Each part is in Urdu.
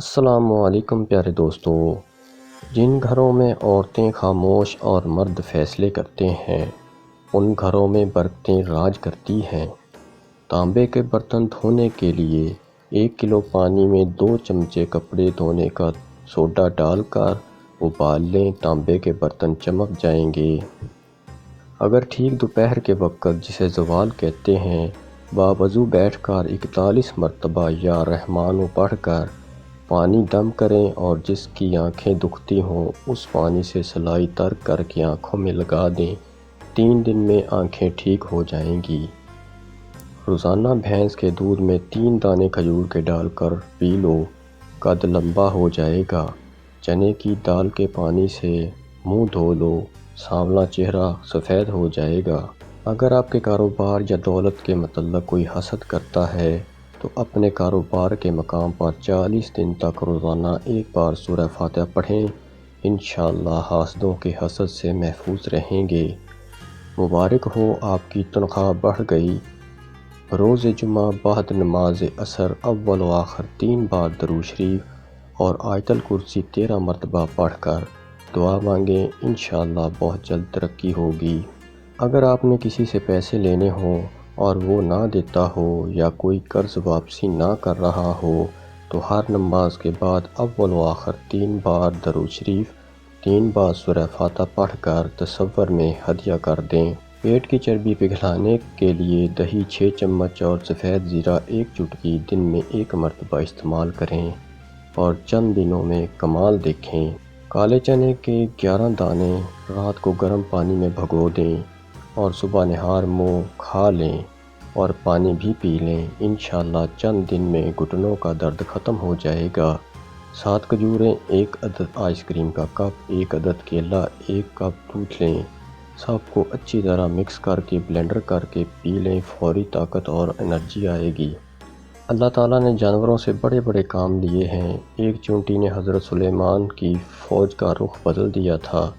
السلام علیکم پیارے دوستو۔ جن گھروں میں عورتیں خاموش اور مرد فیصلے کرتے ہیں ان گھروں میں برکتیں راج کرتی ہیں۔ تانبے کے برتن دھونے کے لیے 1 کلو پانی میں 2 چمچے کپڑے دھونے کا سوڈا ڈال کر ابال لیں، تانبے کے برتن چمک جائیں گے۔ اگر ٹھیک دوپہر کے وقت جسے زوال کہتے ہیں باوضو بیٹھ کر 41 مرتبہ یا رحمانو پڑھ کر پانی دم کریں اور جس کی آنکھیں دکھتی ہوں اس پانی سے سلائی تر کر کے آنکھوں میں لگا دیں، 3 دن میں آنکھیں ٹھیک ہو جائیں گی۔ روزانہ بھینس کے دودھ میں 3 دانے کھجور کے ڈال کر پی لو، قد لمبا ہو جائے گا۔ چنے کی دال کے پانی سے منہ دھو لو، سانولا چہرہ سفید ہو جائے گا۔ اگر آپ کے کاروبار یا دولت کے متعلق کوئی حسد کرتا ہے تو اپنے کاروبار کے مقام پر 40 دن تک روزانہ 1 بار سورہ فاتحہ پڑھیں، انشاءاللہ حاسدوں کے حسد سے محفوظ رہیں گے۔ مبارک ہو، آپ کی تنخواہ بڑھ گئی۔ روز جمعہ بعد نماز عصر اول و آخر 3 بار درود شریف اور آیت الکرسی 13 مرتبہ پڑھ کر دعا مانگیں، انشاءاللہ بہت جلد ترقی ہوگی۔ اگر آپ نے کسی سے پیسے لینے ہوں اور وہ نہ دیتا ہو یا کوئی قرض واپسی نہ کر رہا ہو تو ہر نماز کے بعد اول و آخر 3 بار درود شریف 3 بار سورہ فاتحہ پڑھ کر تصور میں ہدیہ کر دیں۔ پیٹ کی چربی پگھلانے کے لیے دہی 6 چمچ اور سفید زیرہ 1 چٹکی دن میں 1 مرتبہ استعمال کریں اور چند دنوں میں کمال دیکھیں۔ کالے چنے کے 11 دانے رات کو گرم پانی میں بھگو دیں اور صبح نہار منہ کھا لیں اور پانی بھی پی لیں، انشاءاللہ چند دن میں گھٹنوں کا درد ختم ہو جائے گا۔ 7 کھجوریں، 1 عدد آئس کریم کا کپ، 1 عدد کیلا، 1 کپ دودھ لیں، سب کو اچھی طرح مکس کر کے بلینڈر کر کے پی لیں، فوری طاقت اور انرجی آئے گی۔ اللہ تعالیٰ نے جانوروں سے بڑے بڑے کام لیے ہیں۔ ایک چونٹی نے حضرت سلیمان کی فوج کا رخ بدل دیا تھا،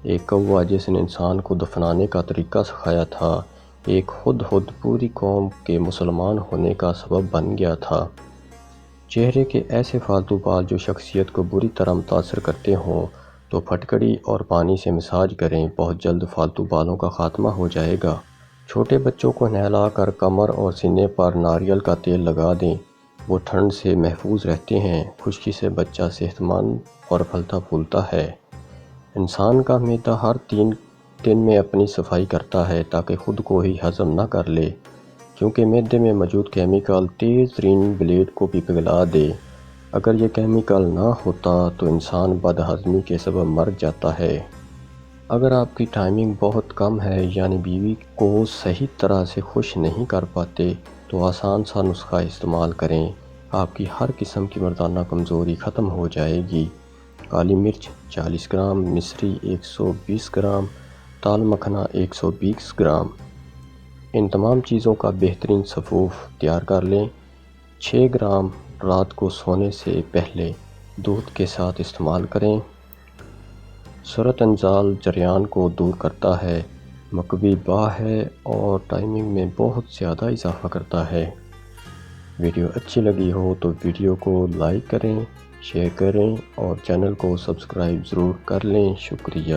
ایک کوا جس نے انسان کو دفنانے کا طریقہ سکھایا تھا، ایک ہدہد پوری قوم کے مسلمان ہونے کا سبب بن گیا تھا۔ چہرے کے ایسے فالتو بال جو شخصیت کو بری طرح متاثر کرتے ہوں تو پھٹکڑی اور پانی سے مساج کریں، بہت جلد فالتو بالوں کا خاتمہ ہو جائے گا۔ چھوٹے بچوں کو نہلا کر کمر اور سینے پر ناریل کا تیل لگا دیں، وہ ٹھنڈ سے محفوظ رہتے ہیں۔ خشکی سے بچہ صحت مند اور پھلتا پھولتا ہے۔ انسان کا معدہ ہر 3 دن میں اپنی صفائی کرتا ہے تاکہ خود کو ہی ہضم نہ کر لے، کیونکہ معدے میں موجود کیمیکل تیز ترین بلیڈ کو بھی پگھلا دے۔ اگر یہ کیمیکل نہ ہوتا تو انسان بد ہضمی کے سبب مر جاتا ہے۔ اگر آپ کی ٹائمنگ بہت کم ہے یعنی بیوی کو صحیح طرح سے خوش نہیں کر پاتے تو آسان سا نسخہ استعمال کریں، آپ کی ہر قسم کی مردانہ کمزوری ختم ہو جائے گی۔ کالی مرچ 40 گرام، مصری 120 گرام، دال مکھنا 120 گرام، ان تمام چیزوں کا بہترین سفوف تیار کر لیں۔ 6 گرام رات کو سونے سے پہلے دودھ کے ساتھ استعمال کریں۔ صورت انزال جریان کو دور کرتا ہے، مکبی باہ ہے اور ٹائمنگ میں بہت زیادہ اضافہ کرتا ہے۔ ویڈیو اچھی لگی ہو تو ویڈیو کو لائک کریں، شیئر کریں اور چینل کو سبسکرائب ضرور کر لیں۔ شکریہ۔